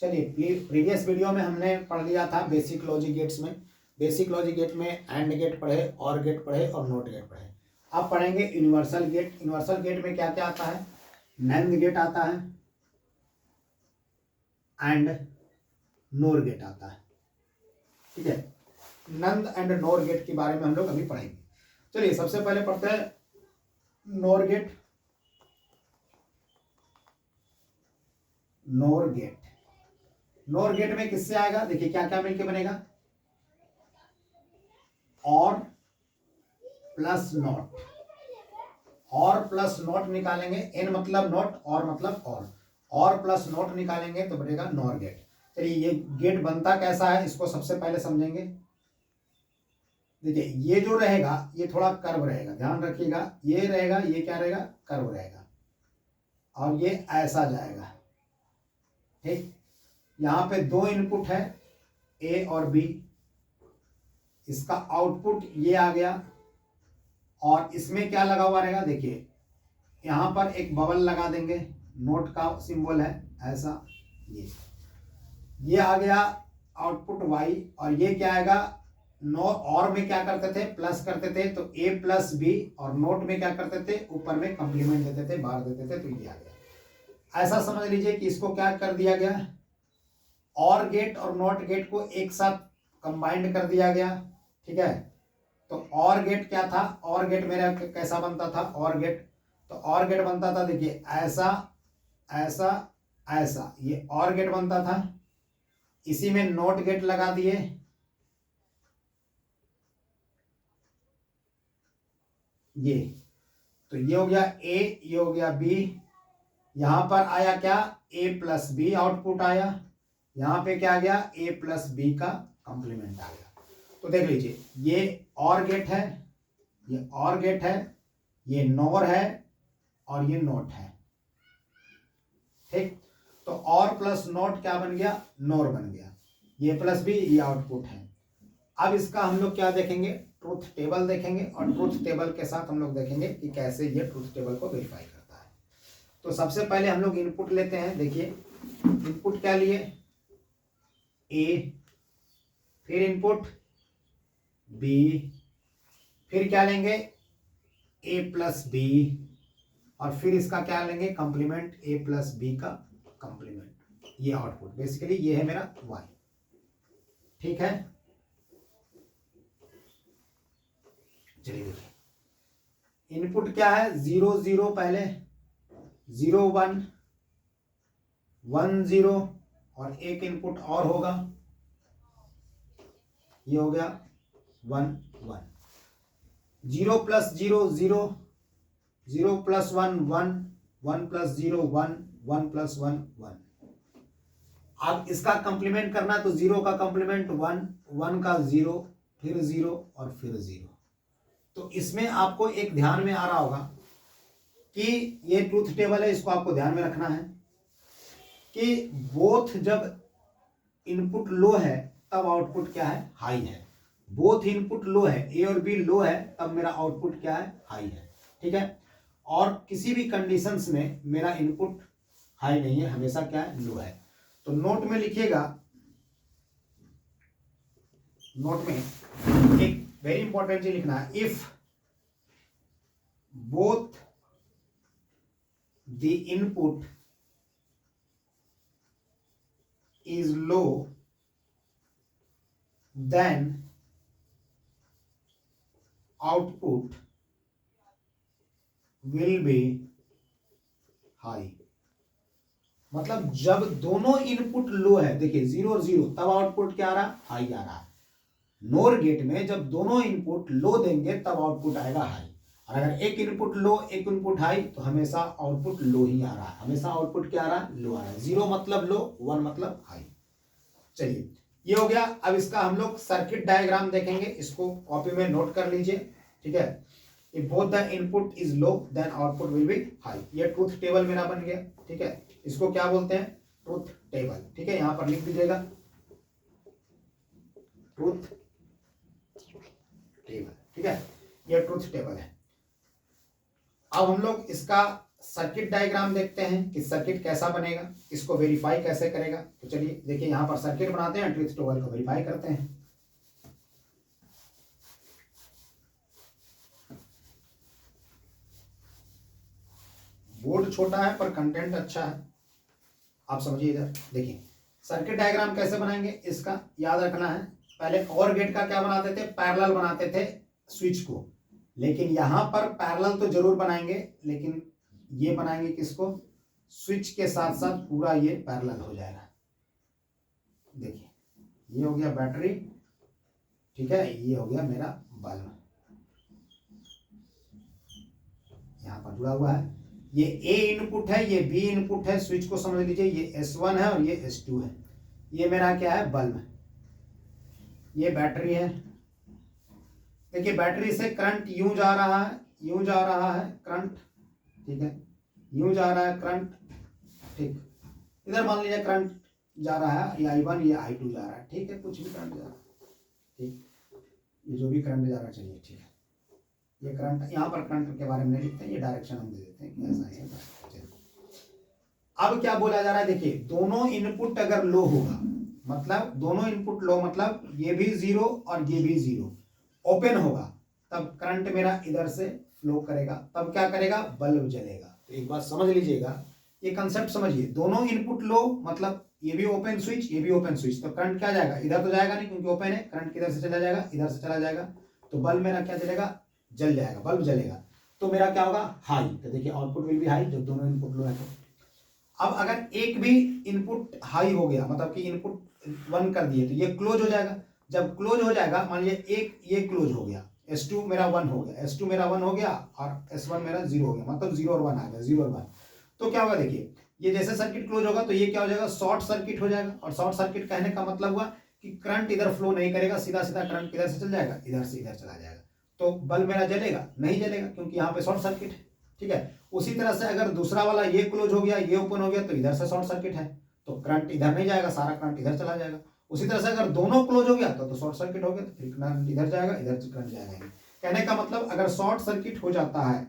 चलिए, previous video में हमने पढ़ लिया था बेसिक लॉजिक गेट्स में। बेसिक लॉजिक गेट में एंड गेट पढ़े, और गेट पढ़े और नॉट गेट पढ़े। अब पढ़ेंगे यूनिवर्सल गेट। यूनिवर्सल गेट में क्या क्या आता है? नैंड गेट आता है एंड नोर गेट आता है। ठीक है, नंद एंड नोर गेट के बारे में हम लोग अभी पढ़ेंगे। चलिए, सबसे पहले पढ़ते हैं NOR gate. NOR gate, NOR gate में किससे आएगा? देखिए क्या क्या मिलके बनेगा, और प्लस नॉट। और प्लस नॉट निकालेंगे, एन मतलब नॉट, और मतलब और प्लस नॉट निकालेंगे तो बनेगा नॉर गेट। चलिए, ये गेट बनता कैसा है इसको सबसे पहले समझेंगे। देखिए, ये जो रहेगा ये थोड़ा कर्व रहेगा, ध्यान रखिएगा। ये रहेगा, ये क्या रहेगा? कर्व रहेगा, और ये ऐसा जाएगा। ठीक, यहाँ पे दो इनपुट है, ए और बी। इसका आउटपुट ये आ गया, और इसमें क्या लगा हुआ रहेगा? देखिए, यहां पर एक बबल लगा देंगे, नोट का सिंबल है ऐसा। ये आ गया आउटपुट वाई, और ये क्या आएगा? नो और में क्या करते थे? प्लस करते थे, तो ए प्लस बी। और नोट में क्या करते थे? ऊपर में कंप्लीमेंट देते थे, बाहर देते थे, तो ये आ गया। ऐसा समझ लीजिए कि इसको क्या कर दिया गया, और गेट और नॉट गेट को एक साथ कंबाइंड कर दिया गया। ठीक है, तो और गेट क्या था? और गेट मेरा कैसा बनता था? और गेट, तो और गेट बनता था, देखिए ऐसा ऐसा ऐसा, ये और गेट बनता था। इसी में नोट गेट लगा दिए, ये तो ये हो गया ए, ये हो गया बी। यहां पर आया क्या? ए प्लस बी आउटपुट आया। यहां पे क्या आ गया? ए प्लस बी का कंप्लीमेंट आ गया। तो देख लीजिए, ये और गेट है, ये और गेट है, ये नोर है, और ये नोट है। ठीक, तो और प्लस नोट क्या बन गया? नोर बन गया। ये प्लस बी, ये आउटपुट है। अब इसका हम लोग क्या देखेंगे? ट्रूथ टेबल देखेंगे, और ट्रूथ टेबल के साथ हम लोग देखेंगे कि कैसे ये ट्रूथ टेबल को वेरीफाई करता है। तो सबसे पहले हम लोग इनपुट लेते हैं। देखिए, इनपुट क्या लिए? ए, फिर इनपुट बी, फिर क्या लेंगे? ए प्लस बी, और फिर इसका क्या लेंगे? कंप्लीमेंट, ए प्लस बी का कंप्लीमेंट। ये आउटपुट बेसिकली ये है मेरा वाई। ठीक है, चलिए देखिए, इनपुट क्या है? 0 0 पहले, 0 1 1 0, और एक इनपुट और होगा, ये हो गया 1 1। 0 प्लस 0 0, 0 प्लस 1 1, 1 प्लस 0 1, 1 प्लस 1 1। अब इसका कंप्लीमेंट करना, तो 0 का कंप्लीमेंट 1, 1 का 0, फिर 0 और फिर 0। तो इसमें आपको एक ध्यान में आ रहा होगा कि ये ट्रूथ टेबल है, इसको आपको ध्यान में रखना है कि बोथ जब इनपुट लो है तब आउटपुट क्या है? हाई है। बोथ इनपुट लो है, ए और बी लो है, तब मेरा आउटपुट क्या है? हाई है। ठीक है, और किसी भी कंडीशंस में मेरा इनपुट हाई नहीं है, हमेशा क्या है? लो है। तो नोट में लिखिएगा, नोट में एक वेरी इंपॉर्टेंट चीज लिखना है, if both the input is low, then output will be high। मतलब जब दोनों इनपुट लो है, देखिए 0 और 0, तब आउटपुट क्या आ रहा? हाई आ रहा है। नोर गेट में जब दोनों इनपुट लो देंगे तब आउटपुट आएगा हाई, और अगर एक इनपुट लो एक इनपुट हाई तो हमेशा आउटपुट लो ही आ रहा है। हमेशा आउटपुट क्या आ रहा है? लो आ रहा है। 0 मतलब लो, 1 मतलब हाई। चलिए, ये हो गया। अब इसका हम लोग सर्किट डायग्राम देखेंगे, इसको कॉपी में नोट कर लीजिए। ठीक है, if both the input is low then output will be high. ये ट्रूथ टेबल मेरा बन गया। ठीक है, इसको क्या बोलते हैं? Truth table. ठीक है, यहां पर लिख दीजिएगा ट्रूथ टेबल। ठीक है, ये ट्रूथ टेबल है। अब हम लोग इसका सर्किट डायग्राम देखते हैं कि सर्किट कैसा बनेगा, इसको वेरीफाई कैसे करेगा। तो चलिए देखिए यहाँ पर सर्किट बनाते हैं, ट्रुथ टेबल को वेरीफाई करते हैं। बोर्ड छोटा है पर कंटेंट अच्छा है, आप समझिए। इधर देखिए सर्किट डायग्राम कैसे बनाएंगे, इसका याद रखना है। पहले और गेट का क्या बनाते थे, पैरेलल बनाते थे स्विच को, लेकिन यहां पर पैरेलल तो जरूर बनाएंगे, लेकिन ये बनाएंगे किसको, स्विच के साथ साथ पूरा ये पैरेलल हो जाएगा। देखिए ये हो गया बैटरी, ठीक है, ये हो गया मेरा बल्ब, यहां पर जुड़ा हुआ है। ये ए इनपुट है, ये बी इनपुट है, स्विच को समझ लीजिए, ये S1 है और ये S2 है। ये मेरा क्या है, बल्ब, ये बैटरी है। देखिए बैटरी से करंट यूं जा रहा है, यूं जा रहा है करंट, ठीक है, यूं जा रहा है करंट, ठीक। इधर मान लीजिए करंट जा रहा है, ये I1 ये I2 जा रहा है, ठीक है, कुछ भी करंट जा रहा है, ठीक, ये जो भी करंट जा रहा है, चलिए ठीक है। ये करंट, यहाँ पर करंट के बारे में नहीं लिखते हैं, ये डायरेक्शन हम दे देते हैं कि ऐसा है। अब क्या बोला जा रहा है, देखिए दोनों इनपुट अगर लो होगा, मतलब दोनों इनपुट लो, मतलब ये भी जीरो और ये भी जीरो, ओपन होगा, तब करंट मेरा इधर से फ्लो करेगा, तब क्या करेगा, बल्ब जलेगा। तो एक बात समझ लीजिएगा, ये कंसेप्ट समझिए, दोनों इनपुट लो मतलब ये भी ओपन स्विच, ये भी ओपन स्विच, तो करंट क्या जाएगा, इधर तो जाएगा नहीं क्योंकि ओपन है, करंट किधर से चला जाएगा, इधर से चला जाएगा, तो बल्ब मेरा क्या जलेगा, जल जाएगा, बल्ब जलेगा। तो मेरा क्या होगा, हाई। तो देखिए आउटपुट विल भी हाई जब दोनों इनपुट लो है। तो अब अगर एक भी इनपुट हाई हो गया, मतलब कि इनपुट 1 कर दिए, तो ये क्लोज हो जाएगा। जब क्लोज हो जाएगा, मान लीजिए एक ये क्लोज हो गया, S2 मेरा 1 हो गया, S2 मेरा 1 हो गया और S1 मेरा 0 हो गया, मतलब 0 और 1 आ गया, 0 और 1। तो क्या होगा, देखिए ये जैसे सर्किट क्लोज होगा तो ये क्या हो जाएगा, शॉर्ट सर्किट हो जाएगा। और शॉर्ट सर्किट कहने का मतलब हुआ कि करंट इधर फ्लो नहीं करेगा, सीधा सीधा करंट किधर से चल जाएगा, इधर से इधर चला जाएगा। तो बल्ब मेरा जलेगा नहीं, जलेगा क्योंकि यहाँ पे शॉर्ट सर्किट है, ठीक है। उसी तरह से अगर दूसरा वाला ये क्लोज हो गया, ये ओपन हो गया, तो इधर से शॉर्ट सर्किट है, तो करंट इधर नहीं जाएगा, सारा करंट इधर चला जाएगा। उसी तरह से अगर दोनों क्लोज हो गया तो शॉर्ट सर्किट हो गया, तो फिर करंट इधर जाएगा, इधर करंट जाएगा। कहने का मतलब अगर शॉर्ट सर्किट हो जाता है,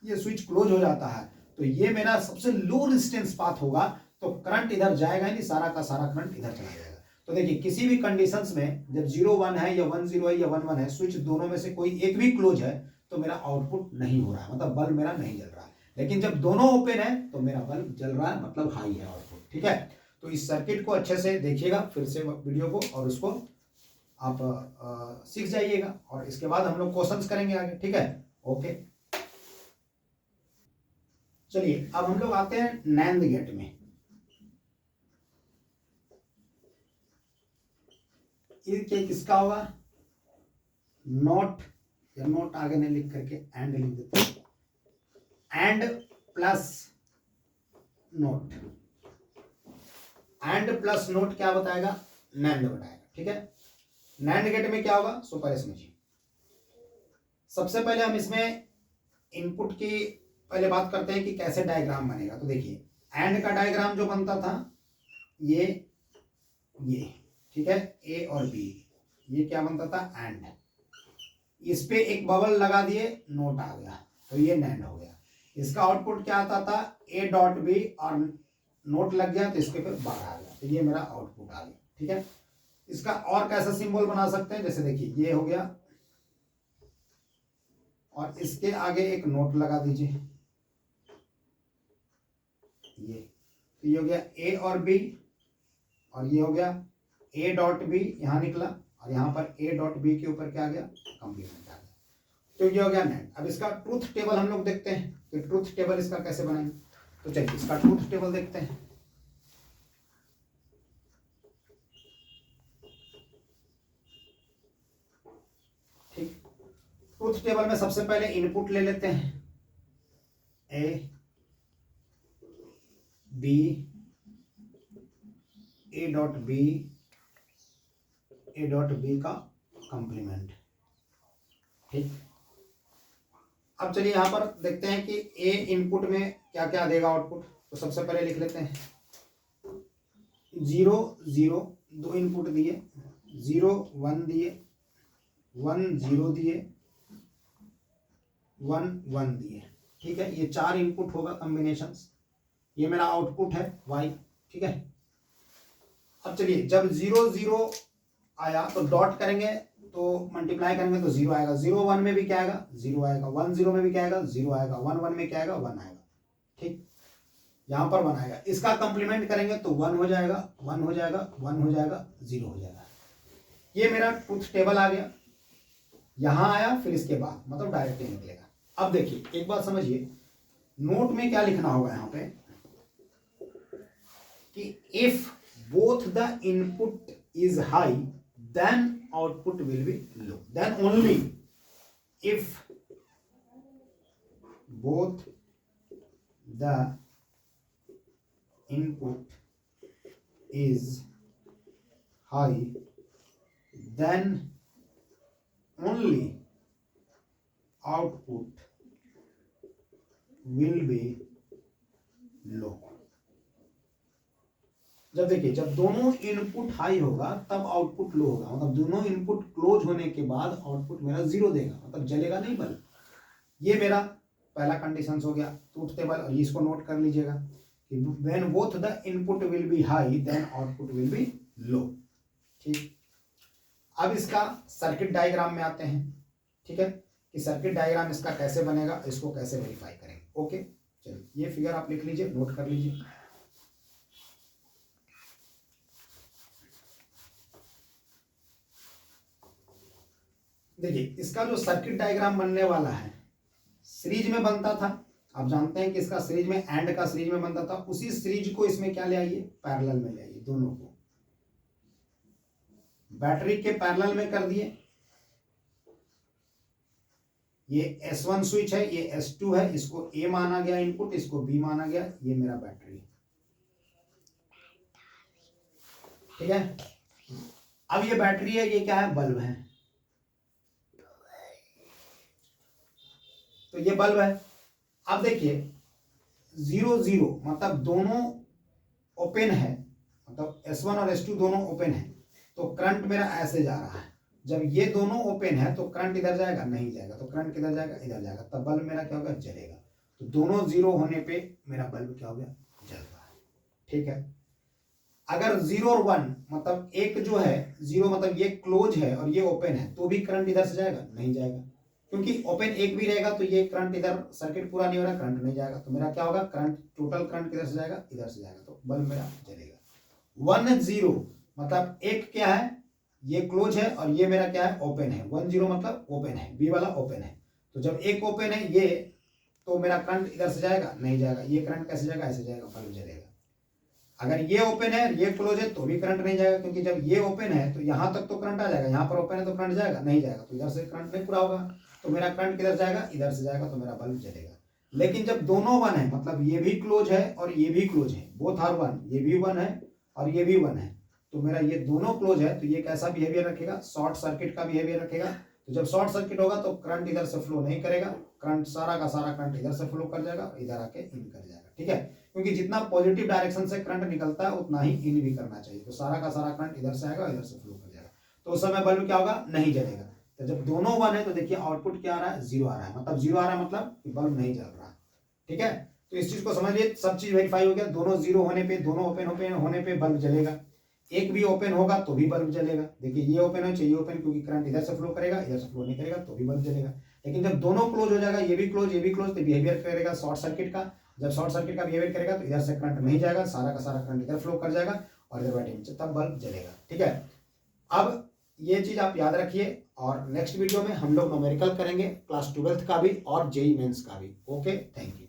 ये स्विच क्लोज हो जाता है, तो ये मेरा सबसे लो रेजिस्टेंस पाथ होगा, तो करंट इधर जाएगा नहीं, सारा का सारा करंट इधर चला जाएगा। तो देखिए किसी भी कंडीशंस में जब 0-1 है या 1-0 है या 1-1 है, स्विच दोनों में से कोई एक भी क्लोज है, तो मेरा आउटपुट नहीं हो रहा है, मतलब बल्ब मेरा नहीं जल रहा है। लेकिन जब दोनों ओपन है तो मेरा बल्ब जल रहा है, मतलब हाई है आउटपुट, ठीक है। तो इस सर्किट को अच्छे से देखिएगा फिर से वीडियो को, और उसको आप सीख जाइएगा, और इसके बाद हम लोग क्वेश्चंस करेंगे आगे, ठीक है, ओके। चलिए अब हम लोग आते हैं नैंद गेट में। ये किसका होगा, नॉट, या नॉट आगे नहीं लिख करके एंड लिख देते हैं, and plus note, and plus note क्या बताएगा, नैंड बताएगा, ठीक है। नैंड गेट में क्या होगा, सो पहले समझिए। सबसे पहले हम इसमें इनपुट की पहले बात करते हैं कि कैसे डायग्राम बनेगा। तो देखिए एंड का डायग्राम जो बनता था, ये ठीक है, ए और बी, ये क्या बनता था, एंड। इस पे एक बबल लगा दिए, नोट आ गया, तो ये नैंड हो गया। इसका आउटपुट क्या आता था, ए डॉट बी, और नोट लग गया तो इसके फिर बाहर आ गया, तो ये मेरा आउटपुट आ गया, ठीक है। इसका और कैसा सिंबल बना सकते हैं, जैसे देखिए ये हो गया, और इसके आगे एक नोट लगा दीजिए, ये हो गया ए और बी, और ये हो गया ए डॉट बी, यहां निकला, और यहां पर ए डॉट बी के ऊपर क्या आ गया, कंप्लीमेंट आ गया। तो ये हो गया नैंड। अब इसका ट्रूथ टेबल हम लोग देखते हैं कि ट्रूथ टेबल इसका कैसे बनाएंगे। तो चलिए इसका ट्रूथ टेबल देखते हैं। ठीक, ट्रूथ टेबल में सबसे पहले इनपुट ले लेते हैं, A B, A dot B, A dot B का कंप्लीमेंट, ठीक। अब चलिए यहां पर देखते हैं कि ए इनपुट में क्या क्या देगा आउटपुट। तो सबसे पहले लिख लेते हैं 0 0, दो इनपुट दिए, 0 1 दिए, 1 0 दिए, 1 1 दिए, ठीक है, ये 4 इनपुट होगा कॉम्बिनेशन, ये मेरा आउटपुट है y, ठीक है। अब चलिए जब 0 0 आया तो डॉट करेंगे तो मल्टीप्लाई करेंगे तो 0 आएगा, 0 1 में भी क्या आएगा 0 आएगा, 1 0 में भी क्या आएगा 0 आएगा, 1 1 में क्या आएगा 1 आएगा, ठीक, यहां पर 1 आएगा। इसका कंप्लीमेंट करेंगे तो 1 हो जाएगा, 1 हो जाएगा, 1 हो जाएगा, 0 हो जाएगा। ये मेरा ट्रूथ टेबल आ गया, यहां आया फिर इसके बाद मतलब डायरेक्टली निकलेगा। अब देखिए एक बात समझिए, नोट में क्या लिखना होगा यहां पे कि if both the input is high then output will be low, then only if both the input is high then only output will be low। जब देखिए जब दोनों इनपुट हाई होगा तब आउटपुट लो होगा, मतलब दोनों इनपुट क्लोज होने के बाद आउटपुट मेरा 0 देगा, मतलब जलेगा नहीं बल्ब। ये मेरा पहला कंडीशन हो गया ट्रूथ टेबल, और इसको नोट कर लीजिएगा when both the input will be high then output will be low, ठीक। अब इसका सर्किट डायग्राम में आते हैं, ठीक है, कि सर्किट डायग्राम इसका कैसे बनेगा, इसको कैसे वेरीफाई करेंगे। ओके चलिए ये फिगर आप लिख लीजिए, नोट कर लीजिए। देखिए इसका जो सर्किट डायग्राम बनने वाला है सीरीज में बनता था, आप जानते हैं कि इसका सीरीज में एंड का सीरीज में बनता था, उसी सीरीज को इसमें क्या ले आइए पैरेलल में ले आइए, दोनों को बैटरी के पैरेलल में कर दिए। ये S1 स्विच है, ये S2 है, इसको A माना गया इनपुट, इसको B माना गया, ये मेरा बैटरी, ठीक है। अब ये बैटरी है, ये क्या है बल्ब है, तो ये बल्ब है। अब देखिए 0 0 मतलब दोनों ओपन है, मतलब S1 और S2 दोनों ओपन है, तो करंट मेरा ऐसे जा रहा है। जब ये दोनों ओपन है तो करंट इधर जाएगा नहीं जाएगा, तो करंट किधर जाएगा इधर जाएगा, तब बल्ब मेरा क्या होगा जलेगा। तो दोनों 0 होने पे मेरा बल्ब क्या हो गया जल रहा है, ठीक है। अगर 0 और 1 मतलब एक जो है 0 मतलब ये क्लोज है और ये ओपन है, तो भी करंट इधर से जाएगा नहीं जाएगा, क्योंकि ओपन एक भी रहेगा तो ये करंट इधर सर्किट पूरा नहीं हो रहा, करंट नहीं जाएगा, तो मेरा क्या होगा करंट टोटल करंट किधर से जाएगा इधर से जाएगा, तो बल्ब मेरा जलेगा। 1 0 मतलब एक क्या है ये क्लोज है और ये मेरा क्या है ओपन है, 1 0 मतलब ओपन है, बी वाला ओपन है, तो जब एक ओपन है ये तो मेरा करंट इधर से जाएगा नहीं जाएगा, ये करंट कैसे जाएगा ऐसे जाएगा, बल्ब जलेगा। अगर ये ओपन है ये क्लोज है तो भी करंट नहीं जाएगा, क्योंकि जब ये ओपन है तो यहां तक तो करंट आ जाएगा, यहां पर ओपन है तो करंट जाएगा नहीं जाएगा, तो इधर से करंट नहीं पूरा होगा, तो मेरा करंट किधर जाएगा इधर से जाएगा, तो मेरा बल्ब जलेगा। लेकिन जब दोनों 1 है मतलब ये भी क्लोज है और ये भी क्लोज है, बोथ आर 1, ये भी 1 है और ये भी 1 है, तो मेरा ये दोनों क्लोज है, तो ये कैसा बिहेवियर रखेगा शॉर्ट सर्किट का बिहेवियर रखेगा। तो जब शॉर्ट सर्किट होगा तो करंट इधर से फ्लो नहीं करेगा, करंट सारा का सारा करंट इधर से फ्लो कर जाएगा, इधर आके इन कर जाएगा, ठीक है, क्योंकि जितना पॉजिटिव डायरेक्शन से करंट निकलता है उतना ही इन भी करना चाहिए, तो सारा का सारा करंट इधर से आएगा इधर से फ्लो कर जाएगा, तो उस समय बल्ब क्या होगा नहीं जलेगा। तो जब दोनों 1 है तो देखिए आउटपुट क्या आ रहा है 0 आ रहा है, मतलब 0 आ रहा है मतलब बल्ब नहीं जल रहा, ठीक है। तो इस चीज को समझिए, सब चीज वेरीफाई हो गया, दोनों 0 होने पे दोनों ओपन होने पे बल्ब जलेगा, एक भी ओपन होगा तो भी बल्ब जलेगा। देखिए ये ओपन है चाहिए ओपन, क्योंकि करंट इधर से फ्लो करेगा इधर से फ्लो नहीं करेगा तो भी बल्ब जलेगा। लेकिन जब दोनों क्लोज हो जाएगा, ये भी क्लोज तो बिहेवियर करेगा शॉर्ट सर्किट का, जब शॉर्ट सर्किट का बिहेवियर करेगा तो इधर से करंट नहीं जाएगा, सारा का सारा करंट इधर फ्लो कर जाएगा और इधर बैठे तब बल्ब जलेगा, ठीक है। अब ये चीज आप याद रखिए, और नेक्स्ट वीडियो में हम लोग न्यूमेरिकल करेंगे क्लास 12th का भी और जेईई मेंस का भी। Okay thank you.